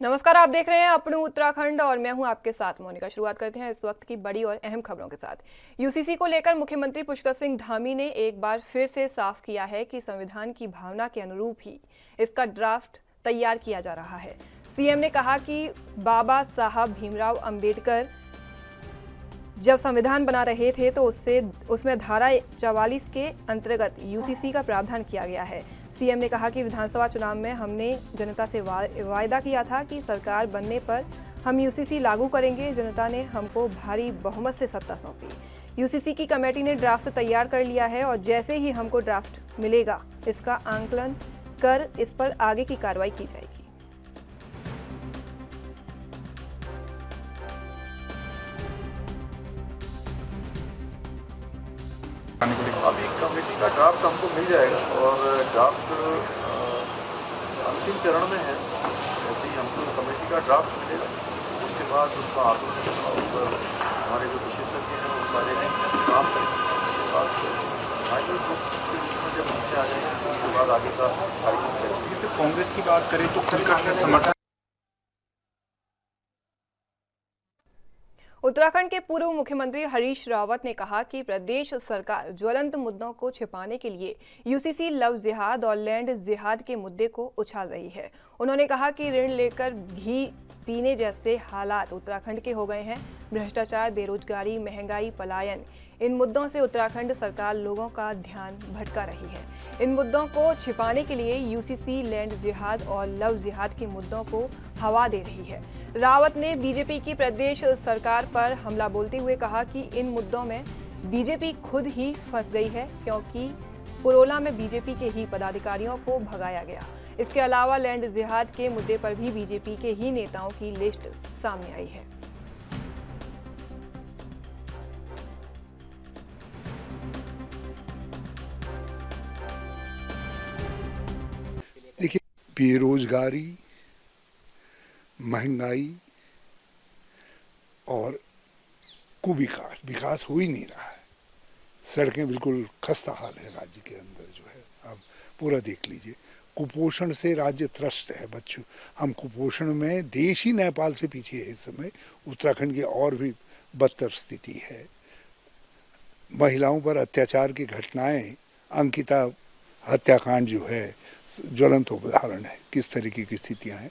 नमस्कार, आप देख रहे हैं अपनू उत्तराखंड और मैं हूं आपके साथ मोनिका। शुरुआत करते हैं इस वक्त की बड़ी और अहम खबरों के साथ। यूसीसी को लेकर मुख्यमंत्री पुष्कर सिंह धामी ने एक बार फिर से साफ किया है कि संविधान की भावना के अनुरूप ही इसका ड्राफ्ट तैयार किया जा रहा है। सीएम ने कहा कि बाबा साहब भीमराव अंबेडकर जब संविधान बना रहे थे तो उसमें धारा 44 के अंतर्गत यूसीसी का प्रावधान किया गया है। सीएम ने कहा कि विधानसभा चुनाव में हमने जनता से वायदा किया था कि सरकार बनने पर हम यूसीसी लागू करेंगे। जनता ने हमको भारी बहुमत से सत्ता सौंपी। यूसीसी की कमेटी ने ड्राफ्ट तैयार कर लिया है और जैसे ही हमको ड्राफ्ट मिलेगा इसका आंकलन कर इस पर आगे की कार्रवाई की जाएगी। अभी कमेटी का ड्राफ्ट हमको मिल जाएगा और ड्राफ्ट अंतिम चरण में है। जैसे ही हमको कमेटी का ड्राफ्ट मिलेगा उसके बाद उसका आकलन और हमारे जो विशेषज्ञ हैं वो सारे काम करेंगे। उसके बाद फाइनल ग्रुप के रूप में जब नीचे आ जाएंगे तो उसके बाद आगे का कार्यक्रम चलेगा। जैसे कांग्रेस की बात करें तो सरकार ने समर्थन। उत्तराखंड के पूर्व मुख्यमंत्री हरीश रावत ने कहा कि प्रदेश सरकार ज्वलंत मुद्दों को छिपाने के लिए यूसीसी लव जिहाद और लैंड जिहाद के मुद्दे को उछाल रही है। उन्होंने कहा कि ऋण लेकर घी पीने जैसे हालात उत्तराखंड के हो गए हैं। भ्रष्टाचार, बेरोजगारी, महंगाई, पलायन, इन मुद्दों से उत्तराखंड सरकार लोगों का ध्यान भटका रही है। इन मुद्दों को छिपाने के लिए यूसीसी लैंड जिहाद और लव जिहाद के मुद्दों को हवा दे रही है। रावत ने बीजेपी की प्रदेश सरकार पर हमला बोलते हुए कहा कि इन मुद्दों में बीजेपी खुद ही फंस गई है, क्योंकि पुरोला में बीजेपी के ही पदाधिकारियों को भगाया गया। इसके अलावा लैंड जिहाद के मुद्दे पर भी बीजेपी के ही नेताओं की लिस्ट सामने आई है। देखिए, बेरोजगारी, महंगाई और विकास हो ही नहीं रहा है। सड़कें बिल्कुल खस्ता हाल है राज्य के अंदर जो है। आप पूरा देख लीजिए, कुपोषण से राज्य त्रस्त है। बच्चों, हम कुपोषण में देश ही नेपाल से पीछे है इस समय। उत्तराखंड की और भी बदतर स्थिति है। महिलाओं पर अत्याचार की घटनाएं, अंकिता हत्याकांड जो है ज्वलंत उदाहरण है किस तरीके की स्थितियां हैं।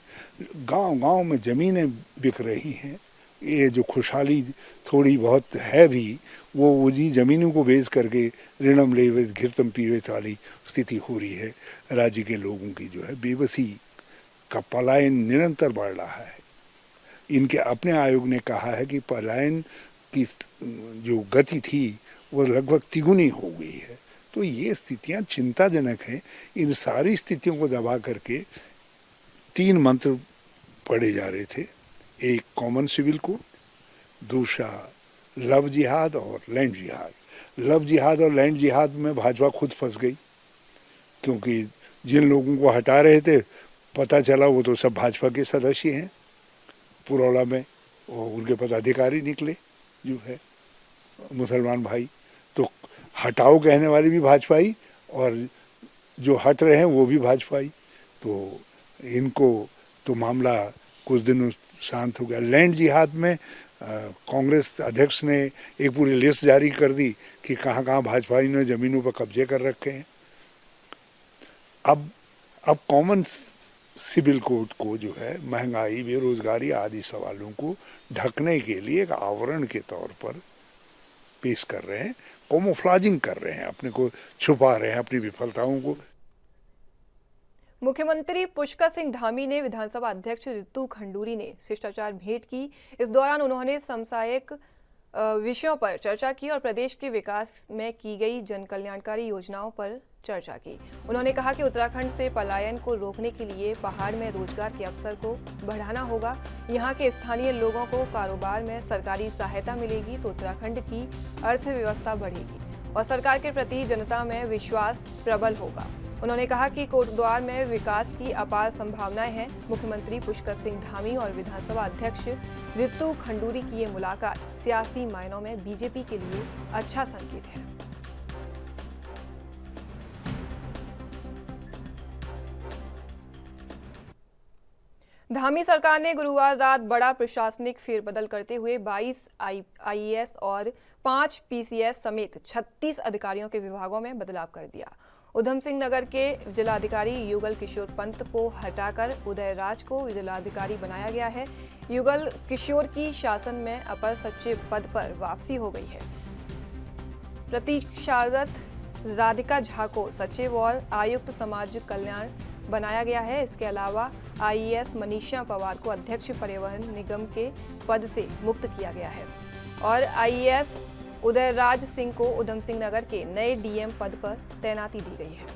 गांव-गांव में ज़मीनें बिक रही हैं। ये जो खुशहाली थोड़ी बहुत है भी, वो उन्हीं ज़मीनों को बेच करके ऋणम लेवे घिरतम पीवे वाली स्थिति हो रही है। राज्य के लोगों की जो है बेबसी का पलायन निरंतर बढ़ रहा है। इनके अपने आयोग ने कहा है कि पलायन की जो गति थी वो लगभग तिगुनी हो गई है। तो ये स्थितियां चिंताजनक हैं। इन सारी स्थितियों को दबा करके 3 मंत्र पढ़े जा रहे थे। एक कॉमन सिविल कोड, दूसरा लव जिहाद और लैंड जिहाद। लव जिहाद और लैंड जिहाद में भाजपा खुद फंस गई, क्योंकि जिन लोगों को हटा रहे थे पता चला वो तो सब भाजपा के सदस्य हैं पुरौला में, और उनके पदाधिकारी निकले जो है मुसलमान भाई। तो हटाओ कहने वाले भी भाजपाई और जो हट रहे हैं वो भी भाजपाई। तो इनको तो मामला कुछ दिनों शांत हो गया। लैंड जिहाद में कांग्रेस अध्यक्ष ने एक पूरी लिस्ट जारी कर दी कि कहाँ कहाँ भाजपाई ने जमीनों पर कब्जे कर रखे हैं। अब कॉमन सिविल कोड को जो है महंगाई, बेरोजगारी आदि सवालों को ढकने के लिए एक आवरण के तौर पर पेश कर रहे हैं, कैमोफ्लेजिंग कर रहे हैं, अपने को छुपा रहे हैं, अपनी विफलताओं को। मुख्यमंत्री पुष्कर सिंह धामी ने विधानसभा अध्यक्ष रितु खंडूरी ने शिष्टाचार भेंट की। इस दौरान उन्होंने समसामयिक विषयों पर चर्चा की और प्रदेश के विकास में की गई जन कल्याणकारी योजनाओं पर चर्चा की। उन्होंने कहा कि उत्तराखंड से पलायन को रोकने के लिए पहाड़ में रोजगार के अवसर को बढ़ाना होगा। यहाँ के स्थानीय लोगों को कारोबार में सरकारी सहायता मिलेगी तो उत्तराखंड की अर्थव्यवस्था बढ़ेगी और सरकार के प्रति जनता में विश्वास प्रबल होगा। उन्होंने कहा कि कोटद्वार में विकास की अपार संभावनाएं हैं। मुख्यमंत्री पुष्कर सिंह धामी और विधानसभा अध्यक्ष रितु खंडूरी की ये मुलाकात सियासी मायनों में बीजेपी के लिए अच्छा संकेत है। धामी सरकार ने गुरुवार रात बड़ा प्रशासनिक फेरबदल करते हुए 22 आईएएस और 5 पीसीएस समेत 36 अधिकारियों के विभागों में बदलाव कर दिया। उधम सिंह नगर के जिलाधिकारी युगल किशोर पंत को हटाकर उदय राज को जिलाधिकारी बनाया गया है। युगल किशोर की शासन में अपर सचिव पद पर वापसी हो गई है। प्रतीक्षारत राधिका झा को सचिव और आयुक्त समाज कल्याण बनाया गया है। इसके अलावा आईएएस मनीषा पवार को अध्यक्ष परिवहन निगम के पद से मुक्त किया गया है और आईएएस उदय राज सिंह को उधम सिंह नगर के नए डीएम पद पर तैनाती दी गई है।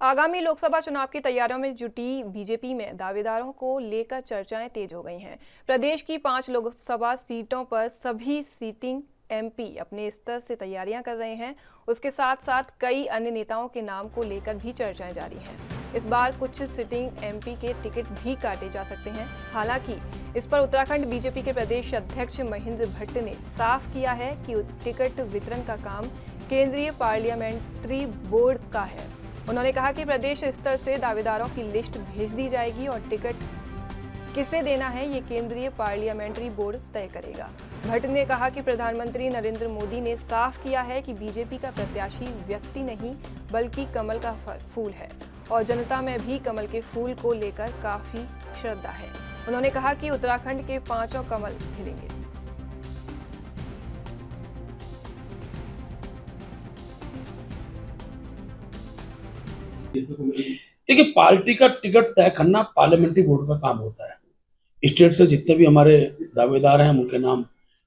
आगामी लोकसभा चुनाव की तैयारियों में जुटी बीजेपी में दावेदारों को लेकर चर्चाएं तेज हो गई हैं। प्रदेश की 5 लोकसभा सीटों पर सभी सिटिंग एमपी अपने स्तर से तैयारियां कर रहे हैं। उसके साथ साथ कई अन्य नेताओं के नाम को लेकर भी चर्चाएं जारी हैं। इस बार कुछ सिटिंग एमपी के टिकट भी काटे जा सकते हैं। हालांकि इस पर उत्तराखंड बीजेपी के प्रदेश अध्यक्ष महेंद्र भट्ट ने साफ किया है कि टिकट वितरण का काम केंद्रीय पार्लियामेंट्री बोर्ड का है। उन्होंने कहा कि प्रदेश स्तर से दावेदारों की लिस्ट भेज दी जाएगी और टिकट किसे देना है ये केंद्रीय पार्लियामेंट्री बोर्ड तय करेगा। भट्ट ने कहा कि प्रधानमंत्री नरेंद्र मोदी ने साफ किया है कि बीजेपी का प्रत्याशी व्यक्ति नहीं बल्कि कमल का फूल है और जनता में भी कमल के फूल को लेकर काफी श्रद्धा है। उन्होंने कहा कि उत्तराखंड के 5 कमल खिलेंगे। देखिए, पार्टी का टिकट तय करना पार्लियामेंट्री बोर्ड का काम होता है। स्टेट से जितने भी हमारे दावेदार हैं उनके नाम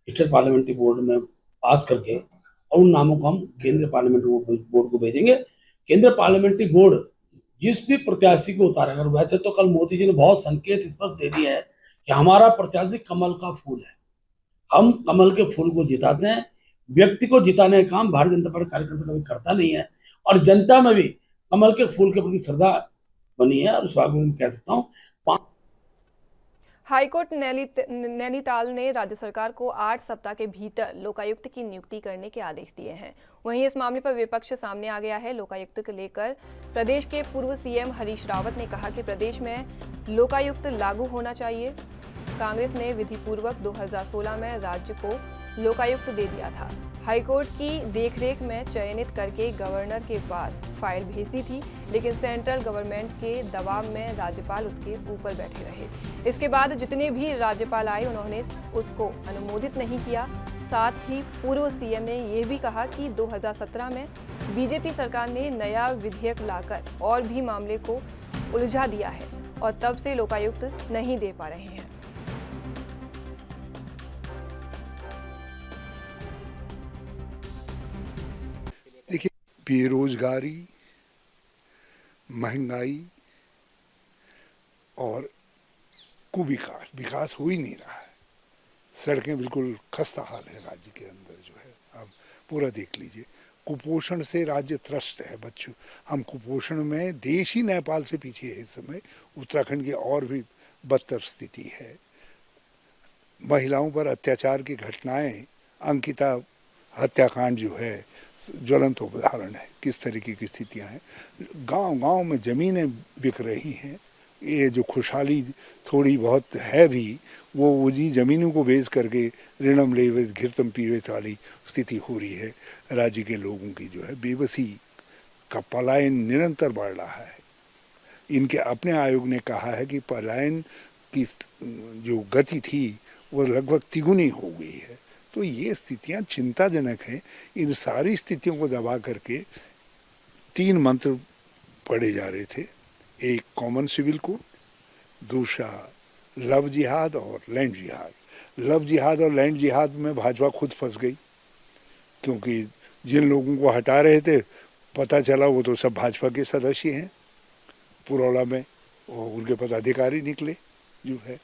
स्टेट पार्लियामेंट्री बोर्ड में पास करके और उन नामों को हम केंद्रीय पार्लियामेंट्री बोर्ड को भेजेंगे। केंद्रीय पार्लियामेंट्री बोर्ड जिस भी प्रत्याशी को उतारेगा, वैसे तो कल मोदी जी ने बहुत संकेत इस वक्त दे दिए हैं कि हमारा प्रत्याशी कमल का फूल है, हम कमल के फूल को जिताते हैं। व्यक्ति को जिताने का काम भारतीय जनता पार्टी कार्यकर्ता कभी करता नहीं है और जनता में भी कमल के फूल के प्रति श्रद्धा बनी है और उस बात में कह सकता हूँ। हाईकोर्ट नैनीताल ने राज्य सरकार को 8 सप्ताह के भीतर लोकायुक्त की नियुक्ति करने के आदेश दिए हैं। वहीं इस मामले पर विपक्ष सामने आ गया है। लोकायुक्त को लेकर प्रदेश के पूर्व सीएम हरीश रावत ने कहा कि प्रदेश में लोकायुक्त लागू होना चाहिए। कांग्रेस ने विधिपूर्वक 2016 में राज्य को लोकायुक्त दे दिया था। हाईकोर्ट की देखरेख में चयनित करके गवर्नर के पास फाइल भेज दी थी, लेकिन सेंट्रल गवर्नमेंट के दबाव में राज्यपाल उसके ऊपर बैठे रहे। इसके बाद जितने भी राज्यपाल आए उन्होंने उसको अनुमोदित नहीं किया। साथ ही पूर्व सीएम ने यह भी कहा कि 2017 में बीजेपी सरकार ने नया विधेयक लाकर और भी मामले को उलझा दिया है और तब से लोकायुक्त नहीं दे पा रहे हैं। देखिए, बेरोजगारी, महंगाई और विकास हो ही नहीं रहा है। सड़कें बिल्कुल खस्ता हाल है राज्य के अंदर जो है। आप पूरा देख लीजिए, कुपोषण से राज्य त्रस्त है। बच्चों, हम कुपोषण में देश ही नेपाल से पीछे है। इस समय उत्तराखंड की और भी बदतर स्थिति है। महिलाओं पर अत्याचार की घटनाएं, अंकिता हत्याकांड जो है ज्वलंत उदाहरण है किस तरीके की स्थितियां हैं। गांव-गांव में ज़मीनें बिक रही हैं। ये जो खुशहाली थोड़ी बहुत है भी, वो उन्हीं ज़मीनों को बेच करके ऋणम लेवे घिरतम पीवेत वाली स्थिति हो रही है। राज्य के लोगों की जो है बेबसी का पलायन निरंतर बढ़ रहा है। इनके अपने आयोग ने कहा है कि पलायन की जो गति थी वो लगभग तिगुनी हो गई है। तो ये स्थितियां चिंताजनक हैं। इन सारी स्थितियों को दबा करके 3 मंत्र पढ़े जा रहे थे। एक कॉमन सिविल कोड, दूसरा लव जिहाद और लैंड जिहाद। लव जिहाद और लैंड जिहाद में भाजपा खुद फंस गई, क्योंकि जिन लोगों को हटा रहे थे पता चला वो तो सब भाजपा के सदस्य हैं पुरौला में, और उनके पदाधिकारी निकले जो है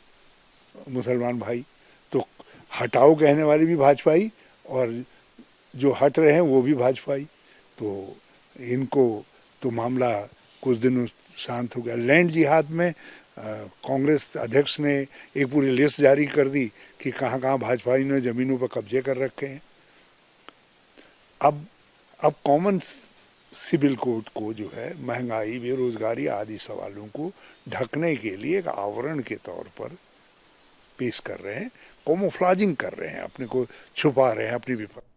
मुसलमान भाई। तो हटाओ कहने वाले भी भाजपाई और जो हट रहे हैं वो भी भाजपाई। तो इनको तो मामला कुछ दिनों शांत हो गया। लैंड जिहाद में कांग्रेस अध्यक्ष ने एक पूरी लिस्ट जारी कर दी कि कहाँ-कहाँ भाजपाई ने ज़मीनों पर कब्जे कर रखे हैं। अब कॉमन सिविल कोड को जो है महंगाई, बेरोजगारी आदि सवालों को ढकने के लिए एक आवरण के तौर पर पेश कर रहे हैं, कैमोफ्लेजिंग कर रहे हैं, अपने को छुपा रहे हैं अपनी विफलता।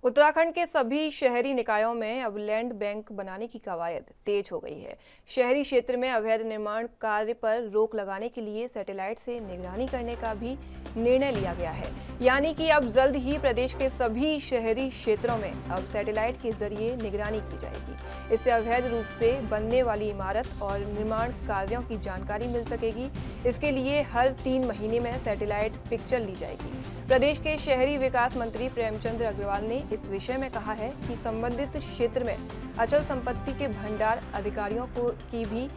उत्तराखंड के सभी शहरी निकायों में अब लैंड बैंक बनाने की कवायद तेज हो गई है। शहरी क्षेत्र में अवैध निर्माण कार्य पर रोक लगाने के लिए सैटेलाइट से निगरानी करने का भी निर्णय लिया गया है। यानी कि अब जल्द ही प्रदेश के सभी शहरी क्षेत्रों में अब सैटेलाइट के जरिए निगरानी की जाएगी। इससे अवैध रूप से बनने वाली इमारत और निर्माण कार्यों की जानकारी मिल सकेगी। इसके लिए हर 3 महीने में सैटेलाइट पिक्चर ली जाएगी। प्रदेश के शहरी विकास मंत्री प्रेमचंद अग्रवाल ने इस विषय में कहा है कि संबंधित क्षेत्र में अचल संपत्ति के भंडार अधिकारियों की भी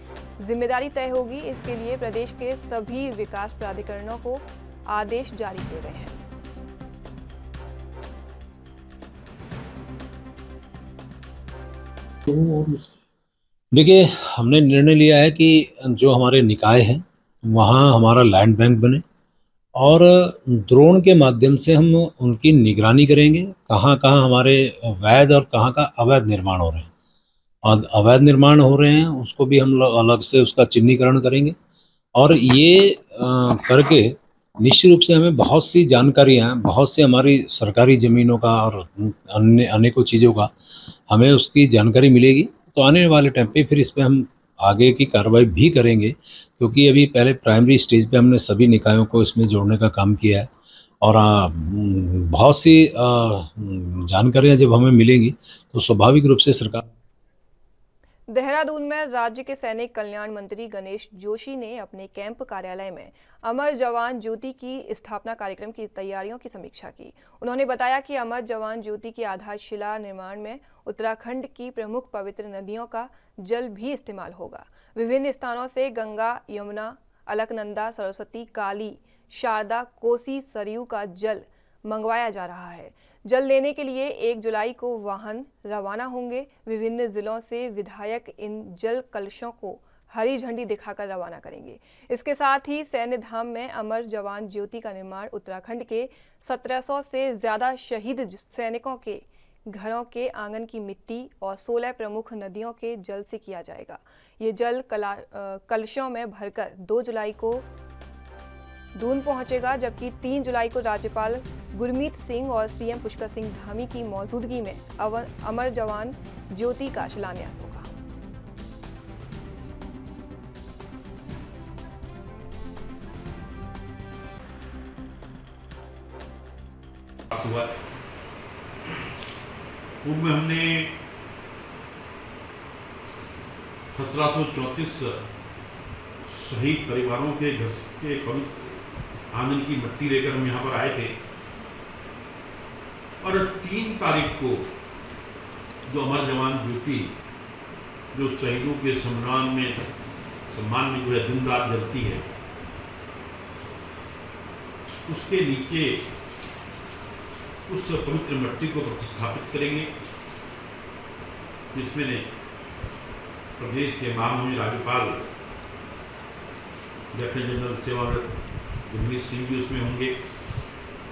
जिम्मेदारी तय होगी। इसके लिए प्रदेश के सभी विकास प्राधिकरणों को आदेश जारी किए गए हैं। देखिए, हमने निर्णय लिया है कि जो हमारे निकाय हैं वहाँ हमारा लैंड बैंक बने और ड्रोन के माध्यम से हम उनकी निगरानी करेंगे, कहाँ कहाँ हमारे वैध और कहाँ का अवैध निर्माण हो रहे हैं। और अवैध निर्माण हो रहे हैं उसको भी हम लोग अलग से उसका चिन्हीकरण करेंगे और ये करके निश्चित रूप से हमें बहुत सी जानकारियाँ, बहुत सी हमारी सरकारी ज़मीनों का और अन्य अनेकों चीज़ों का हमें उसकी जानकारी मिलेगी। तो आने वाले टाइम पे फिर इस पे हम आगे की कार्रवाई भी करेंगे, क्योंकि अभी पहले प्राइमरी स्टेज पे हमने सभी निकायों को इसमें जोड़ने का काम किया है और बहुत सी जानकारियाँ जब हमें मिलेंगी तो स्वाभाविक रूप से सरकार। देहरादून में राज्य के सैनिक कल्याण मंत्री गणेश जोशी ने अपने कैंप कार्यालय में अमर जवान ज्योति की स्थापना कार्यक्रम की तैयारियों की समीक्षा की। उन्होंने बताया कि अमर जवान ज्योति की आधारशिला निर्माण में उत्तराखंड की प्रमुख पवित्र नदियों का जल भी इस्तेमाल होगा। विभिन्न स्थानों से गंगा, यमुना, अलकनंदा, सरस्वती, काली, शारदा, कोसी, सरयू का जल मंगवाया जा रहा है। जल लेने के लिए 1 जुलाई को वाहन रवाना होंगे। विभिन्न जिलों से विधायक इन जल कलशों को हरी झंडी दिखाकर रवाना करेंगे। इसके साथ ही सैन्य धाम में अमर जवान ज्योति का निर्माण उत्तराखंड के 1700 से ज्यादा शहीद सैनिकों के घरों के आंगन की मिट्टी और 16 प्रमुख नदियों के जल से किया जाएगा। ये जल कलशों में भरकर 2 जुलाई को दून पहुंचेगा, जबकि 3 जुलाई को राज्यपाल गुरमीत सिंह और सीएम पुष्कर सिंह धामी की मौजूदगी में अमर जवान ज्योति का शिलान्यास होगा। पूर्व में हमने 1734 शहीद परिवारों के घर के पवित्र आंगन की मिट्टी लेकर हम यहाँ पर आए थे और 3 तारीख को जो अमर जवान ज्योति जो शहीदों के सम्मान में जो है दिन रात जलती है, उसके नीचे उस पवित्र मिट्टी को प्रतिस्थापित करेंगे, जिसमें प्रदेश के माननीय राज्यपाल लेफ्टिनेंट जनरल सेवारत गुरमीत सिंह जी उसमें होंगे,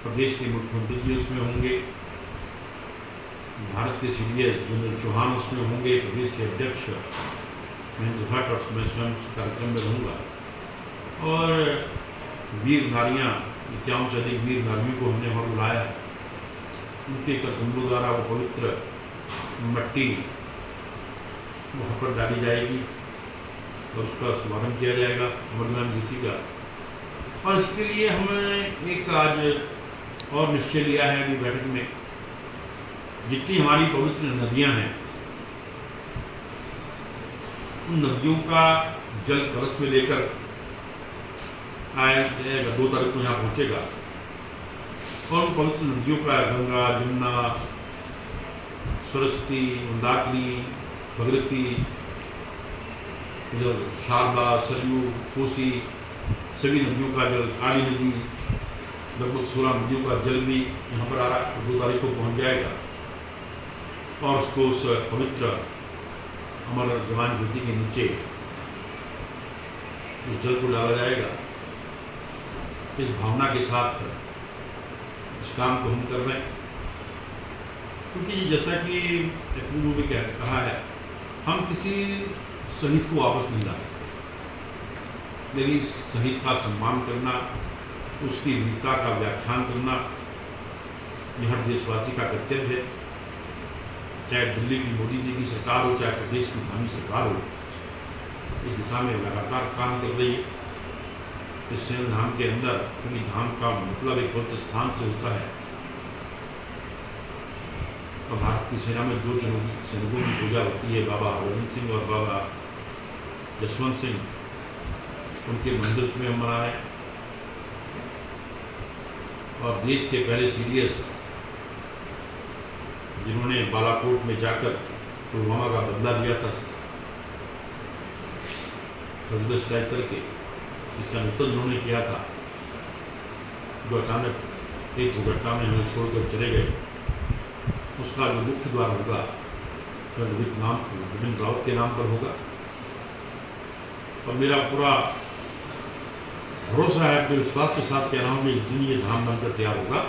प्रदेश के मुख्यमंत्री जी उसमें होंगे, भारत के सीडीएस जनरल चौहान उसमें होंगे, प्रदेश के अध्यक्ष महेंद्र भट्ट और मैं स्वयं कार्यक्रम में रहूँगा। और वीर नारियाँ, 51 से अधिक वीर नारियों को हमने वहाँ बुलाया। उनके कदमों द्वारा वो पवित्र मिट्टी वहाँ पर डाली जाएगी और उसका शुभारंभ किया जाएगा अमरनाथ ज्योति का। और इसके लिए हमने एक आज और निश्चय लिया है अभी बैठक में, जितनी हमारी पवित्र नदियाँ हैं उन नदियों का जल कलश में लेकर आएगा, 2 तारीख को यहाँ पहुँचेगा और उन पवित्र नदियों का गंगा, जमुना, सरस्वती, मंदाकिनी, भगीरथी, शारदा, सरयू, कोसी, सभी नदियों का जल, काली नदी, लगभग 16 नदियों का जल भी यहाँ पर आ रहा है, 2 तारीख को पहुँच जाएगा और उसको उस पवित्र अमर जवान ज्योति के नीचे उस जल को डाला जाएगा। इस भावना के साथ इस काम को हम कर रहे हैं क्योंकि जैसा कि पूर्व में कहा है, हम किसी शहीद को वापस नहीं ला सकते, लेकिन शहीद का सम्मान करना, उसकी वीरता का व्याख्यान करना ये हर देशवासी का कर्तव्य है। चाहे दिल्ली की मोदी जी की सरकार हो, चाहे प्रदेश की स्थानीय सरकार हो, इस दिशा में लगातार काम कर रही है। इस सेन धाम के अंदर, क्योंकि धाम का मतलब एक पवित्र स्थान से होता है, और भारत की सेना में 2 सैनिकों की पूजा होती है, बाबा हरभजन सिंह और बाबा जसवंत सिंह, उनके मंदिर में हम मना रहे हैं। और देश के पहले सीडीएस जिन्होंने बालाकोट में जाकर पुलवामा का बदला लिया था सर्जिकल स्ट्राइक करके, जिसका नेतृत्व उन्होंने किया था, जो अचानक एक दुर्घटना में हमें छोड़कर चले गए, उसका जो मुख्य द्वार होगा वह विपिन रावत के नाम पर होगा। और मेरा पूरा भरोसा है, अपने विश्वास के साथ कह रहा हूँ कि इस दिन ये धाम बनकर तैयार होगा।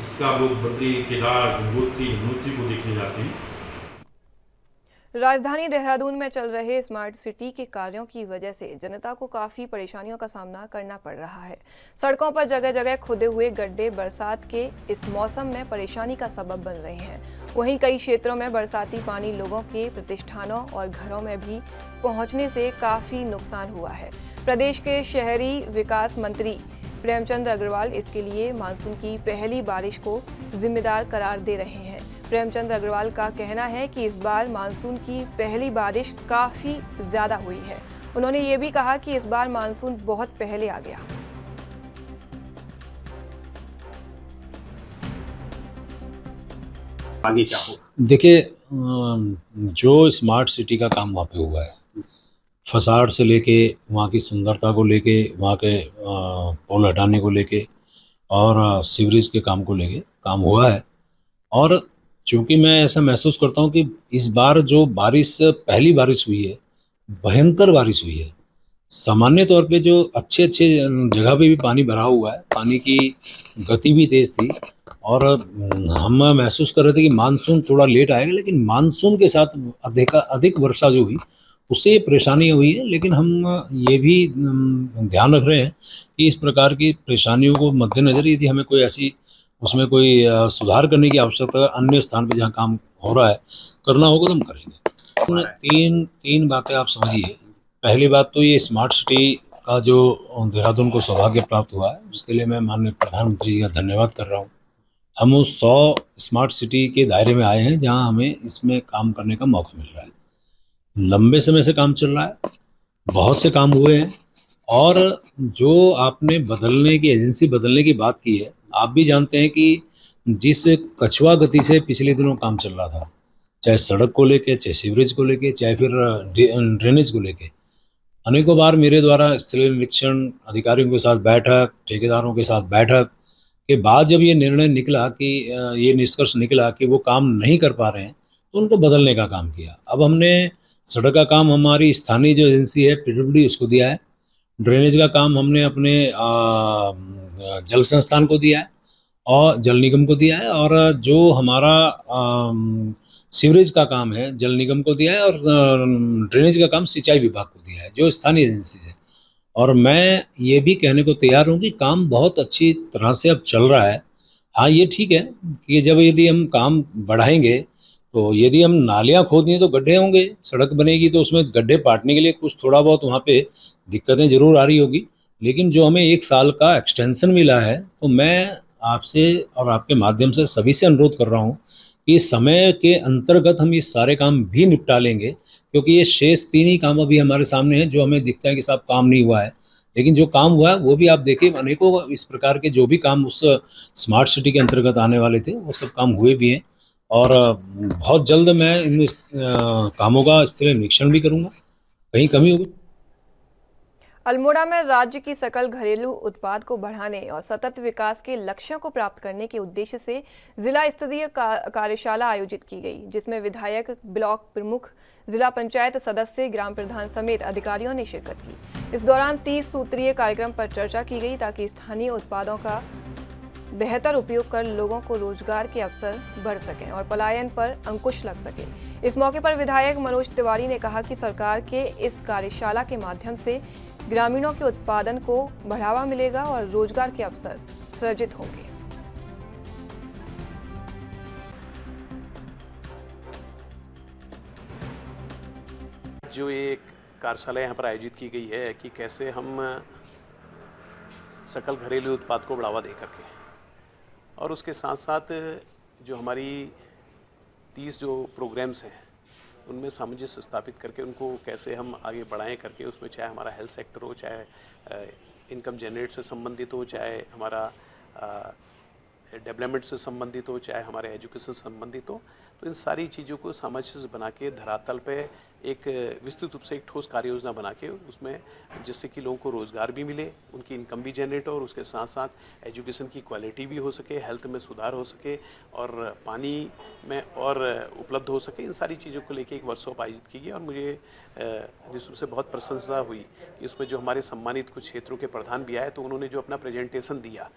इसका लोग बद्री, केदार, गंगोत्री, यमुनोत्री को देखने जाते हैं। राजधानी देहरादून में चल रहे स्मार्ट सिटी के कार्यों की वजह से जनता को काफ़ी परेशानियों का सामना करना पड़ रहा है। सड़कों पर जगह जगह खुदे हुए गड्ढे बरसात के इस मौसम में परेशानी का सबब बन रहे हैं। वहीं कई क्षेत्रों में बरसाती पानी लोगों के प्रतिष्ठानों और घरों में भी पहुंचने से काफ़ी नुकसान हुआ है। प्रदेश के शहरी विकास मंत्री प्रेमचंद अग्रवाल इसके लिए मानसून की पहली बारिश को जिम्मेदार करार दे रहे हैं। प्रेमचंद अग्रवाल का कहना है कि इस बार मानसून की पहली बारिश काफ़ी ज़्यादा हुई है। उन्होंने ये भी कहा कि इस बार मानसून बहुत पहले आ गया। आगे क्या हो? देखिए, जो स्मार्ट सिटी का काम वहाँ पे हुआ है, फसाड से लेके वहाँ की सुंदरता को लेके, वहाँ के पोल हटाने को लेके और सीवरेज के काम को लेके काम हुआ है। और चूँकि मैं ऐसा महसूस करता हूँ कि इस बार जो बारिश, पहली बारिश हुई है, भयंकर बारिश हुई है। सामान्य तौर पे जो अच्छे जगह पे भी पानी भरा हुआ है, पानी की गति भी तेज़ थी और हम महसूस कर रहे थे कि मानसून थोड़ा लेट आएगा, लेकिन मानसून के साथ अधिक वर्षा जो हुई उससे ये परेशानी हुई है। लेकिन हम ये भी ध्यान रख रहे हैं कि इस प्रकार की परेशानियों को मद्देनज़र यदि हमें कोई ऐसी उसमें कोई सुधार करने की आवश्यकता अन्य स्थान पे जहाँ काम हो रहा है करना होगा तो हम करेंगे। तीन बातें आप समझिए। पहली बात तो ये स्मार्ट सिटी का जो देहरादून को सौभाग्य प्राप्त हुआ है, उसके लिए मैं माननीय प्रधानमंत्री जी का धन्यवाद कर रहा हूँ। हम उस 100 स्मार्ट सिटी के दायरे में आए हैं जहाँ हमें इसमें काम करने का मौका मिल रहा है। लंबे समय से काम चल रहा है, बहुत से काम हुए हैं। और जो आपने बदलने की, एजेंसी बदलने की बात की है, आप भी जानते हैं कि जिस कछुआ गति से पिछले दिनों काम चल रहा था, चाहे सड़क को लेके, चाहे सीवरेज को लेके, चाहे फिर ड्रेनेज को लेके, अनेकों बार मेरे द्वारा स्थलीय निरीक्षण, अधिकारियों के साथ बैठक, ठेकेदारों के साथ बैठक के बाद जब ये निर्णय निकला कि ये निष्कर्ष निकला कि वो काम नहीं कर पा रहे हैं, तो उनको बदलने का काम किया। अब हमने सड़क का काम हमारी स्थानीय जो एजेंसी है पीडब्ल्यूडी उसको दिया है, ड्रेनेज का काम हमने अपने जल संस्थान को दिया है और जल निगम को दिया है, और जो हमारा सीवरेज का काम है जल निगम को दिया है, और ड्रेनेज का काम सिंचाई विभाग को दिया है, जो स्थानीय एजेंसी है। और मैं ये भी कहने को तैयार हूँ कि काम बहुत अच्छी तरह से अब चल रहा है। हाँ, ये ठीक है कि जब यदि हम काम बढ़ाएंगे तो यदि हम नालियाँ खोद दिए तो गड्ढे होंगे, सड़क बनेगी तो उसमें गड्ढे पाटने के लिए कुछ थोड़ा बहुत वहाँ पे दिक्कतें ज़रूर आ रही होगी। लेकिन जो हमें 1 साल का एक्सटेंशन मिला है, तो मैं आपसे और आपके माध्यम से सभी से अनुरोध कर रहा हूँ कि समय के अंतर्गत हम ये सारे काम भी निपटा लेंगे, क्योंकि ये शेष 3 ही काम अभी हमारे सामने हैं जो हमें दिखता है कि साहब काम नहीं हुआ है। लेकिन जो काम हुआ है वो भी आप देखिए, अनेकों इस प्रकार के जो भी काम उस स्मार्ट सिटी के अंतर्गत आने वाले थे वो सब काम हुए भी हैं। और बहुत जल्द मैं इन कामों का स्थलीय निरीक्षण भी करूँगा, कहीं कमी होगी। अल्मोड़ा में राज्य की सकल घरेलू उत्पाद को बढ़ाने और सतत विकास के लक्ष्यों को प्राप्त करने के उद्देश्य से जिला स्तरीय कार्यशाला आयोजित की गई, जिसमें विधायक, ब्लॉक प्रमुख, जिला पंचायत सदस्य, ग्राम प्रधान समेत अधिकारियों ने शिरकत की। इस दौरान 30 सूत्रीय कार्यक्रम पर चर्चा की गई ताकि स्थानीय उत्पादों का बेहतर उपयोग कर लोगों को रोजगार के अवसर बढ़ सकें और पलायन पर अंकुश लग सके। इस मौके पर विधायक मनोज तिवारी ने कहा कि सरकार के इस कार्यशाला के माध्यम से ग्रामीणों के उत्पादन को बढ़ावा मिलेगा और रोजगार के अवसर सृजित होंगे। जो एक कार्यशाला यहाँ पर आयोजित की गई है कि कैसे हम सकल घरेलू उत्पाद को बढ़ावा दे करके और उसके साथ साथ जो हमारी 30 जो प्रोग्राम्स हैं उनमें सामंजस्य स्थापित करके उनको कैसे हम आगे बढ़ाएं करके, उसमें चाहे हमारा हेल्थ सेक्टर हो, चाहे इनकम जनरेट से संबंधित हो, चाहे हमारा डेवलपमेंट से संबंधित हो, चाहे हमारे एजुकेशन से संबंधित हो, तो इन सारी चीज़ों को सामंजस्य से बना के धरातल पे एक विस्तृत रूप से एक ठोस कार्य योजना बना के उसमें जिससे कि लोगों को रोज़गार भी मिले, उनकी इनकम भी जनरेट हो और उसके साथ साथ एजुकेशन की क्वालिटी भी हो सके, हेल्थ में सुधार हो सके और पानी में और उपलब्ध हो सके। इन सारी चीज़ों को लेके एक वर्कशॉप आयोजित की गई और मुझे निश्चित से बहुत प्रशंसा हुई कि उसमें जो हमारे सम्मानित कुछ क्षेत्रों के प्रधान भी आए तो उन्होंने जो अपना प्रेजेंटेशन दिया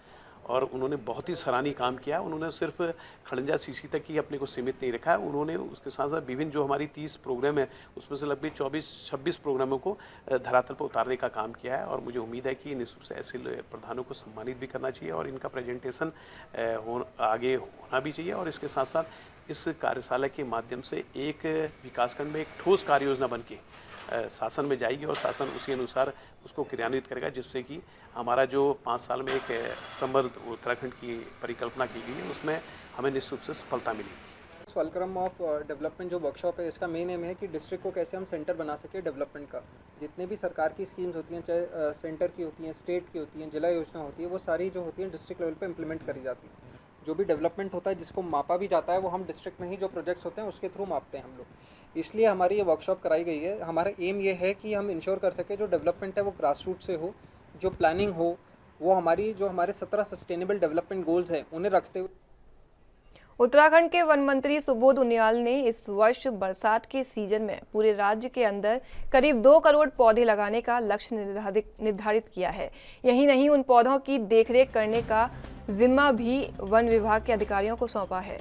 और उन्होंने बहुत ही सराहनीय काम किया। उन्होंने सिर्फ खड़ंजा सीसी तक ही अपने को सीमित नहीं रखा, उन्होंने उसके साथ साथ विभिन्न जो हमारी 30 प्रोग्राम है उसमें से लगभग 24-26 प्रोग्रामों को धरातल पर उतारने का काम किया है और मुझे उम्मीद है कि निश्चित से ऐसे प्रधानों को सम्मानित भी करना चाहिए और इनका प्रेजेंटेशन आगे होना भी चाहिए और इसके साथ साथ इस कार्यशाला के माध्यम से एक विकासखंड में एक ठोस कार्य योजना बन के शासन में जाएगी और शासन उसी अनुसार उसको क्रियान्वित करेगा, जिससे कि हमारा जो 5 साल में एक समृद्ध उत्तराखंड की परिकल्पना की गई है उसमें हमें निश्चित रूप से सफलता मिलेगी। फलक्रम ऑफ डेवलपमेंट जो वर्कशॉप है इसका मेन एम है कि डिस्ट्रिक्ट को कैसे हम सेंटर बना सके डेवलपमेंट का। जितने भी सरकार की स्कीम्स होती हैं, चाहे सेंटर की होती हैं, स्टेट की होती हैं, जिला योजना होती है, वो सारी जो होती हैं डिस्ट्रिक्ट लेवल पे इम्प्लीमेंट करी जाती है। जो भी डेवलपमेंट होता है जिसको मापा भी जाता है वो हम डिस्ट्रिक्ट में ही जो प्रोजेक्ट्स होते हैं उसके थ्रू मापते हैं हम लोग। इसलिए हमारी ये वर्कशॉप कराई गई है। हमारा एम ये है कि हम इंश्योर कर सके जो डेवलपमेंट है वो ग्रास रूट से हो, जो प्लानिंग हो वो हमारे 17 सस्टेनेबल डेवलपमेंट गोल्स हैं उन्हें रखते हुए। उत्तराखंड के वन मंत्री सुबोध उनियाल ने इस वर्ष बरसात के सीजन में पूरे राज्य के अंदर करीब 2 करोड़ पौधे लगाने का लक्ष्य निर्धारित किया है। यही नहीं, उन पौधों की देखरेख करने का जिम्मा भी वन विभाग के अधिकारियों को सौंपा है।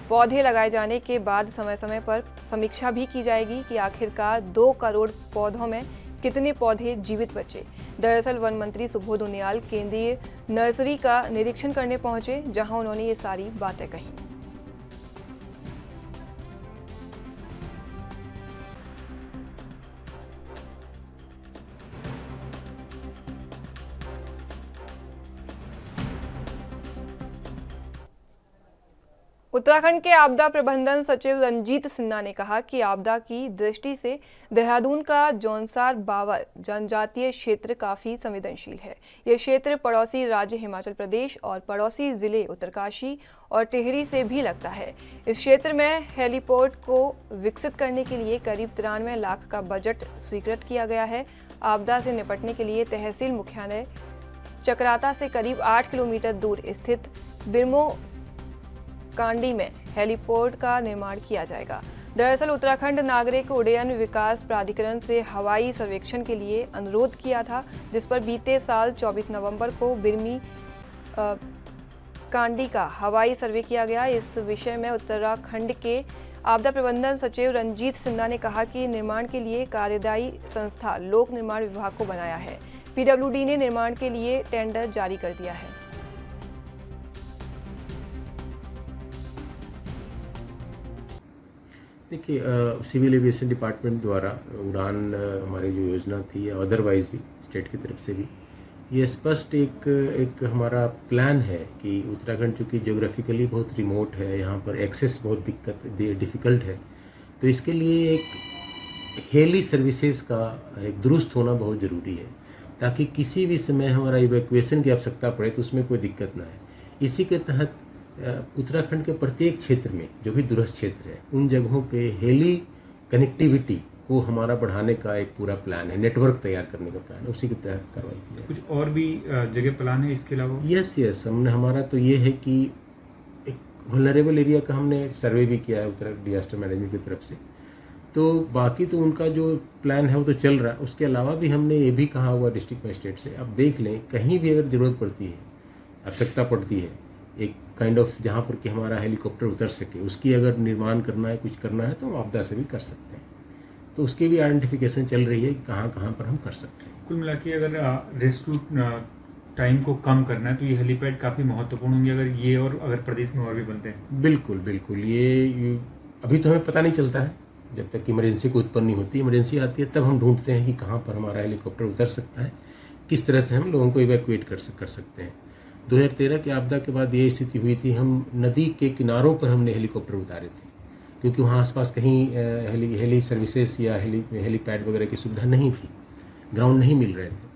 पौधे लगाए जाने के बाद समय समय पर समीक्षा भी की जाएगी कि आखिरकार 2 करोड़ पौधों में कितने पौधे जीवित बचे। दरअसल वन मंत्री सुबोध उनियाल केंद्रीय नर्सरी का निरीक्षण करने पहुंचे, जहां उन्होंने ये सारी बातें कही। उत्तराखंड के आपदा प्रबंधन सचिव रंजीत सिन्हा ने कहा कि आपदा की दृष्टि से देहरादून का जौनसार बावर जनजातीय क्षेत्र काफ़ी संवेदनशील है। ये क्षेत्र पड़ोसी राज्य हिमाचल प्रदेश और पड़ोसी जिले उत्तरकाशी और टिहरी से भी लगता है। इस क्षेत्र में हेलीपोर्ट को विकसित करने के लिए करीब 93 लाख का बजट स्वीकृत किया गया है। आपदा से निपटने के लिए तहसील मुख्यालय चक्राता से करीब 8 किलोमीटर दूर स्थित बिरमो कांडी में हेलीपोर्ट का निर्माण किया जाएगा। दरअसल उत्तराखंड नागरिक उड्डयन विकास प्राधिकरण से हवाई सर्वेक्षण के लिए अनुरोध किया था, जिस पर बीते साल 24 नवंबर को बिरमी कांडी का हवाई सर्वे किया गया। इस विषय में उत्तराखंड के आपदा प्रबंधन सचिव रंजीत सिन्हा ने कहा कि निर्माण के लिए कार्यदायी संस्था लोक निर्माण विभाग को बनाया है। पीडब्ल्यूडी ने निर्माण के लिए टेंडर जारी कर दिया है। देखिए, सिविल एविएशन डिपार्टमेंट द्वारा उड़ान हमारी जो योजना थी या अदरवाइज भी स्टेट की तरफ से भी ये स्पष्ट एक हमारा प्लान है कि उत्तराखंड चूँकि ज्योग्राफिकली बहुत रिमोट है, यहाँ पर एक्सेस बहुत डिफ़िकल्ट है, तो इसके लिए एक हेली सर्विसेज का एक दुरुस्त होना बहुत ज़रूरी है ताकि किसी भी समय हमारा इवैक्यूएशन की आवश्यकता पड़े तो उसमें कोई दिक्कत ना है। इसी के तहत उत्तराखंड के प्रत्येक क्षेत्र में जो भी दूरस्थ क्षेत्र है उन जगहों पे हेली कनेक्टिविटी को हमारा बढ़ाने का एक पूरा प्लान है, नेटवर्क तैयार करने का प्लान है, उसी के तहत कार्रवाई की है। कुछ और भी जगह प्लान है इसके अलावा? यस, हमने हमारा तो ये है कि एक वल्नरेबल एरिया का हमने सर्वे भी किया है उत्तराखंड डिजास्टर मैनेजमेंट की तरफ से, तो बाकी तो उनका जो प्लान है वो तो चल रहा है। उसके अलावा भी हमने ये भी कहा हुआ डिस्ट्रिक्ट मजिस्ट्रेट से, आप देख लें कहीं भी अगर ज़रूरत पड़ती है, आवश्यकता पड़ती है एक काइंड ऑफ जहाँ पर कि हमारा हेलीकॉप्टर उतर सके, उसकी अगर निर्माण करना है, कुछ करना है तो हम आपदा से भी कर सकते हैं। तो उसकी भी आइडेंटिफिकेशन चल रही है कि कहाँ कहाँ पर हम कर सकते हैं। कुल मिला के अगर रेस्क्यू टाइम को कम करना है तो ये हेलीपैड काफ़ी महत्वपूर्ण होंगे, अगर ये और अगर प्रदेश में और भी बनते हैं। बिल्कुल बिल्कुल, ये अभी तो हमें पता नहीं चलता है जब तक इमरजेंसी को उत्पन्न नहीं होती। इमरजेंसी आती है तब हम ढूंढते हैं कि कहाँ पर हमारा हेलीकॉप्टर उतर सकता है, किस तरह से हम लोगों को इवैक्यूएट कर सकते हैं। 2013 की आपदा के बाद ये स्थिति हुई थी, हम नदी के किनारों पर हमने हेलीकॉप्टर उतारे थे, क्योंकि वहाँ आसपास कहीं हेली सर्विसेज या हेलीपैड वगैरह की सुविधा नहीं थी, ग्राउंड नहीं मिल रहे थे।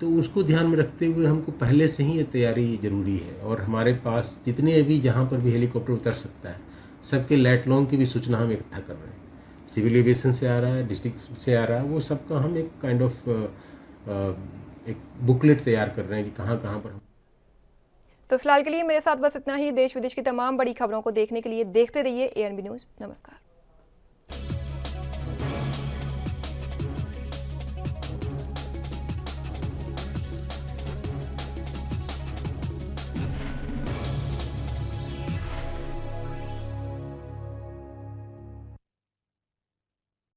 तो उसको ध्यान में रखते हुए हमको पहले से ही ये तैयारी ज़रूरी है, और हमारे पास जितने भी जहाँ पर भी हेलीकॉप्टर उतर सकता है सबके लैट लॉन्ग की भी सूचना हम इकट्ठा कर रहे हैं। सिविल एविएशन से आ रहा है, डिस्ट्रिक्ट से आ रहा है, वो सबका हम एक काइंड ऑफ एक बुकलेट तैयार कर रहे हैं कि कहाँ कहाँ पर हम। तो फिलहाल के लिए मेरे साथ बस इतना ही। देश विदेश की तमाम बड़ी खबरों को देखने के लिए देखते रहिए ANB न्यूज़। नमस्कार।